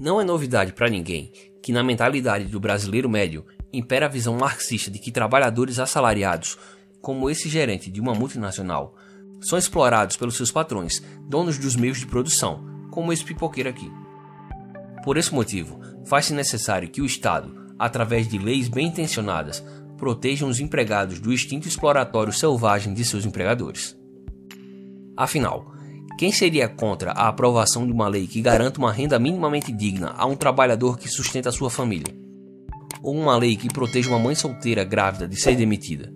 Não é novidade para ninguém que na mentalidade do brasileiro médio impera a visão marxista de que trabalhadores assalariados, como esse gerente de uma multinacional, são explorados pelos seus patrões, donos dos meios de produção, como esse pipoqueiro aqui. Por esse motivo, faz-se necessário que o Estado, através de leis bem intencionadas, protejam os empregados do instinto exploratório selvagem de seus empregadores. Afinal, quem seria contra a aprovação de uma lei que garanta uma renda minimamente digna a um trabalhador que sustenta a sua família? Ou uma lei que proteja uma mãe solteira grávida de ser demitida?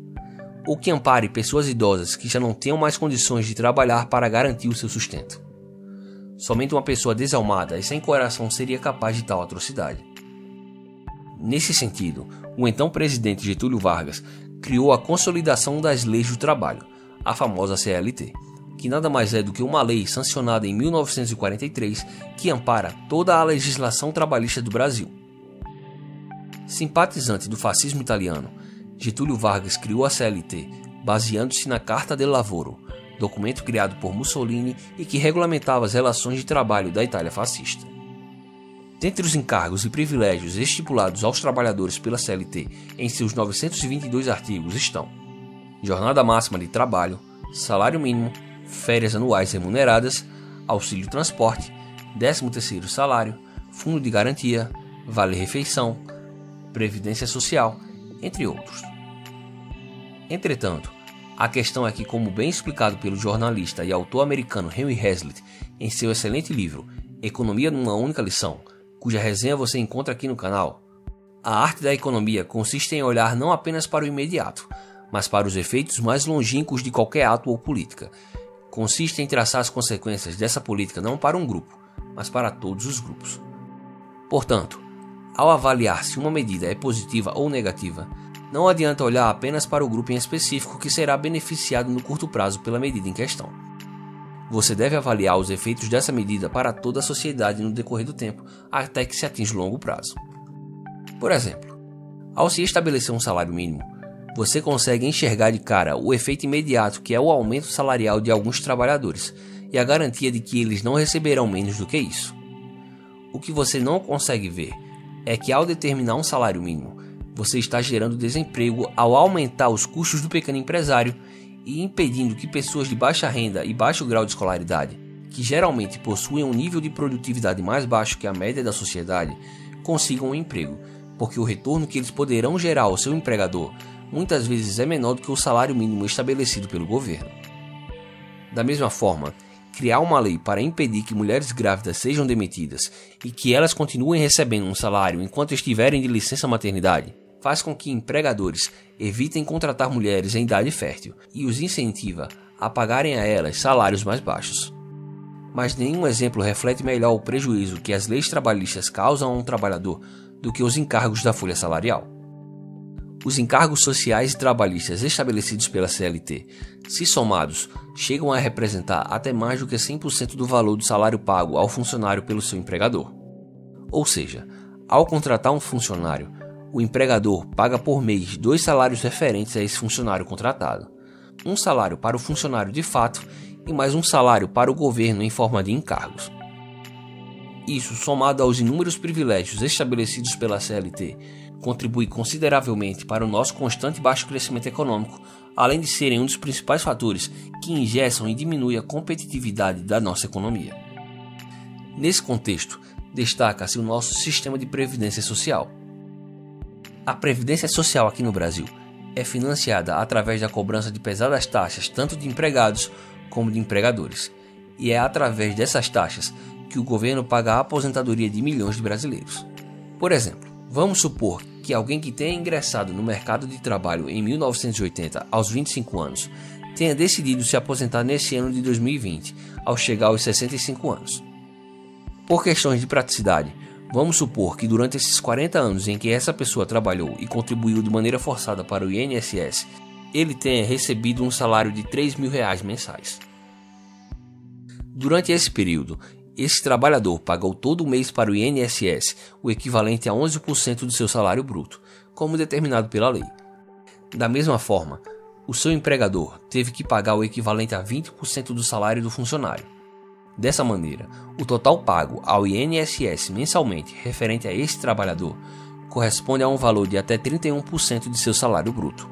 Ou que ampare pessoas idosas que já não tenham mais condições de trabalhar para garantir o seu sustento? Somente uma pessoa desalmada e sem coração seria capaz de tal atrocidade. Nesse sentido, o então presidente Getúlio Vargas criou a Consolidação das Leis do Trabalho, a famosa CLT, que nada mais é do que uma lei sancionada em 1943 que ampara toda a legislação trabalhista do Brasil. Simpatizante do fascismo italiano, Getúlio Vargas criou a CLT baseando-se na Carta del Lavoro, documento criado por Mussolini e que regulamentava as relações de trabalho da Itália fascista. Dentre os encargos e privilégios estipulados aos trabalhadores pela CLT em seus 922 artigos estão jornada máxima de trabalho, salário mínimo, férias anuais remuneradas, auxílio transporte, 13º salário, fundo de garantia, vale-refeição, previdência social, entre outros. Entretanto, a questão é que, como bem explicado pelo jornalista e autor americano Henry Hazlitt em seu excelente livro Economia numa Única Lição, cuja resenha você encontra aqui no canal, a arte da economia consiste em olhar não apenas para o imediato, mas para os efeitos mais longínquos de qualquer ato ou política. Consiste em traçar as consequências dessa política não para um grupo, mas para todos os grupos. Portanto, ao avaliar se uma medida é positiva ou negativa, não adianta olhar apenas para o grupo em específico que será beneficiado no curto prazo pela medida em questão. Você deve avaliar os efeitos dessa medida para toda a sociedade no decorrer do tempo, até que se atinja o longo prazo. Por exemplo, ao se estabelecer um salário mínimo, você consegue enxergar de cara o efeito imediato que é o aumento salarial de alguns trabalhadores e a garantia de que eles não receberão menos do que isso. O que você não consegue ver é que ao determinar um salário mínimo, você está gerando desemprego ao aumentar os custos do pequeno empresário e impedindo que pessoas de baixa renda e baixo grau de escolaridade, que geralmente possuem um nível de produtividade mais baixo que a média da sociedade, consigam um emprego, porque o retorno que eles poderão gerar ao seu empregador muitas vezes é menor do que o salário mínimo estabelecido pelo governo. Da mesma forma, criar uma lei para impedir que mulheres grávidas sejam demitidas e que elas continuem recebendo um salário enquanto estiverem de licença maternidade faz com que empregadores evitem contratar mulheres em idade fértil e os incentiva a pagarem a elas salários mais baixos. Mas nenhum exemplo reflete melhor o prejuízo que as leis trabalhistas causam a um trabalhador do que os encargos da folha salarial. Os encargos sociais e trabalhistas estabelecidos pela CLT, se somados, chegam a representar até mais do que 100% do valor do salário pago ao funcionário pelo seu empregador. Ou seja, ao contratar um funcionário, o empregador paga por mês 2 salários referentes a esse funcionário contratado. Um salário para o funcionário de fato e mais um salário para o governo em forma de encargos. Isso, somado aos inúmeros privilégios estabelecidos pela CLT, contribui consideravelmente para o nosso constante baixo crescimento econômico, além de serem um dos principais fatores que engessam e diminuem a competitividade da nossa economia. Nesse contexto, destaca-se o nosso sistema de previdência social. A previdência social aqui no Brasil é financiada através da cobrança de pesadas taxas tanto de empregados como de empregadores, e é através dessas taxas que o governo paga a aposentadoria de milhões de brasileiros. Por exemplo, vamos supor que alguém que tenha ingressado no mercado de trabalho em 1980 aos 25 anos tenha decidido se aposentar nesse ano de 2020 ao chegar aos 65 anos. Por questões de praticidade, vamos supor que durante esses 40 anos em que essa pessoa trabalhou e contribuiu de maneira forçada para o INSS, ele tenha recebido um salário de R$3.000 mensais. Durante esse período, esse trabalhador pagou todo mês para o INSS o equivalente a 11% do seu salário bruto, como determinado pela lei. Da mesma forma, o seu empregador teve que pagar o equivalente a 20% do salário do funcionário. Dessa maneira, o total pago ao INSS mensalmente referente a esse trabalhador corresponde a um valor de até 31% de seu salário bruto.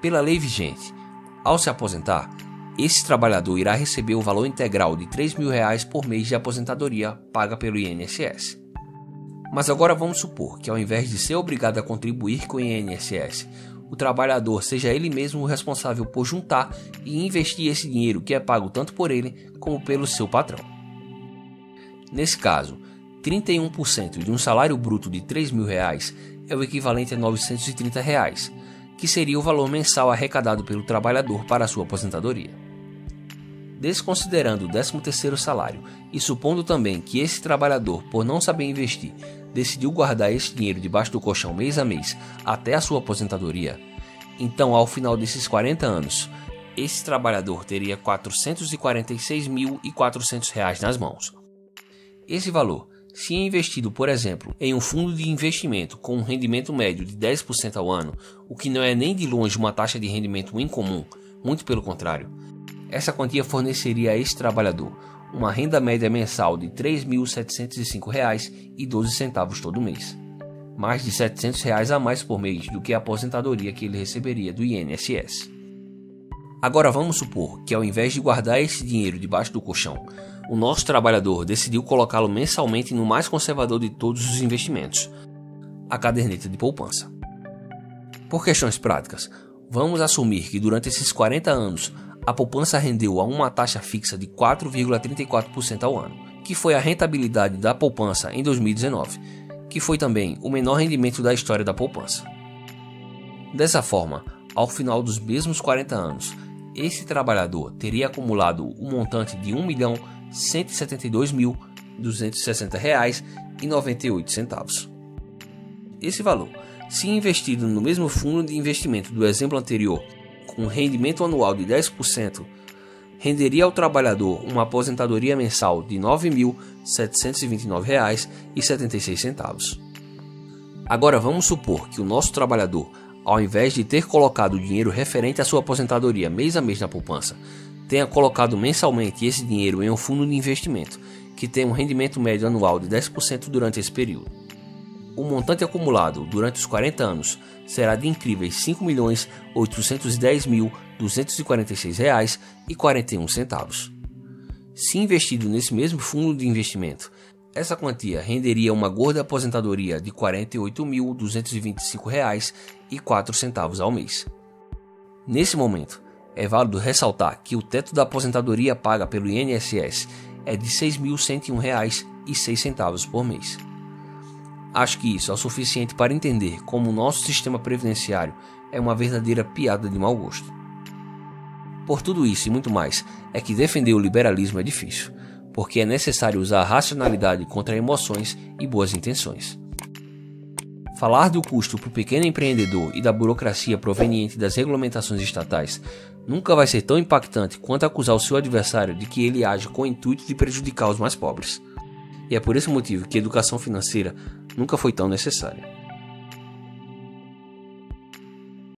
Pela lei vigente, ao se aposentar, esse trabalhador irá receber o valor integral de R$ 3.000 por mês de aposentadoria paga pelo INSS. Mas agora vamos supor que, ao invés de ser obrigado a contribuir com o INSS, o trabalhador seja ele mesmo o responsável por juntar e investir esse dinheiro que é pago tanto por ele como pelo seu patrão. Nesse caso, 31% de um salário bruto de R$ 3.000 é o equivalente a R$ 930, que seria o valor mensal arrecadado pelo trabalhador para a sua aposentadoria. Desconsiderando o 13º salário e supondo também que esse trabalhador, por não saber investir, decidiu guardar esse dinheiro debaixo do colchão mês a mês até a sua aposentadoria, então ao final desses 40 anos, esse trabalhador teria R$ 446.400 nas mãos. Esse valor, se investido, por exemplo, em um fundo de investimento com um rendimento médio de 10% ao ano, o que não é nem de longe uma taxa de rendimento incomum, muito pelo contrário, essa quantia forneceria a esse trabalhador uma renda média mensal de R$ 3.705,12 todo mês, mais de R$ 700 a mais por mês do que a aposentadoria que ele receberia do INSS. Agora vamos supor que, ao invés de guardar esse dinheiro debaixo do colchão, o nosso trabalhador decidiu colocá-lo mensalmente no mais conservador de todos os investimentos, a caderneta de poupança. Por questões práticas, vamos assumir que durante esses 40 anos a poupança rendeu a uma taxa fixa de 4,34% ao ano, que foi a rentabilidade da poupança em 2019, que foi também o menor rendimento da história da poupança. Dessa forma, ao final dos mesmos 40 anos, esse trabalhador teria acumulado um montante de R$ 1.172.260,98. Esse valor, se investido no mesmo fundo de investimento do exemplo anterior, com um rendimento anual de 10%, renderia ao trabalhador uma aposentadoria mensal de R$ 9.729,76. Agora vamos supor que o nosso trabalhador, ao invés de ter colocado o dinheiro referente à sua aposentadoria mês a mês na poupança, tenha colocado mensalmente esse dinheiro em um fundo de investimento, que tem um rendimento médio anual de 10% durante esse período. O montante acumulado durante os 40 anos será de incríveis R$ 5.810.246,41. Se investido nesse mesmo fundo de investimento, essa quantia renderia uma gorda aposentadoria de R$ 48.225,04 ao mês. Nesse momento, é válido ressaltar que o teto da aposentadoria paga pelo INSS é de R$ 6.101,06 por mês. Acho que isso é o suficiente para entender como o nosso sistema previdenciário é uma verdadeira piada de mau gosto. Por tudo isso e muito mais, é que defender o liberalismo é difícil, porque é necessário usar a racionalidade contra emoções e boas intenções. Falar do custo para o pequeno empreendedor e da burocracia proveniente das regulamentações estatais nunca vai ser tão impactante quanto acusar o seu adversário de que ele age com o intuito de prejudicar os mais pobres. E é por esse motivo que a educação financeira nunca foi tão necessária.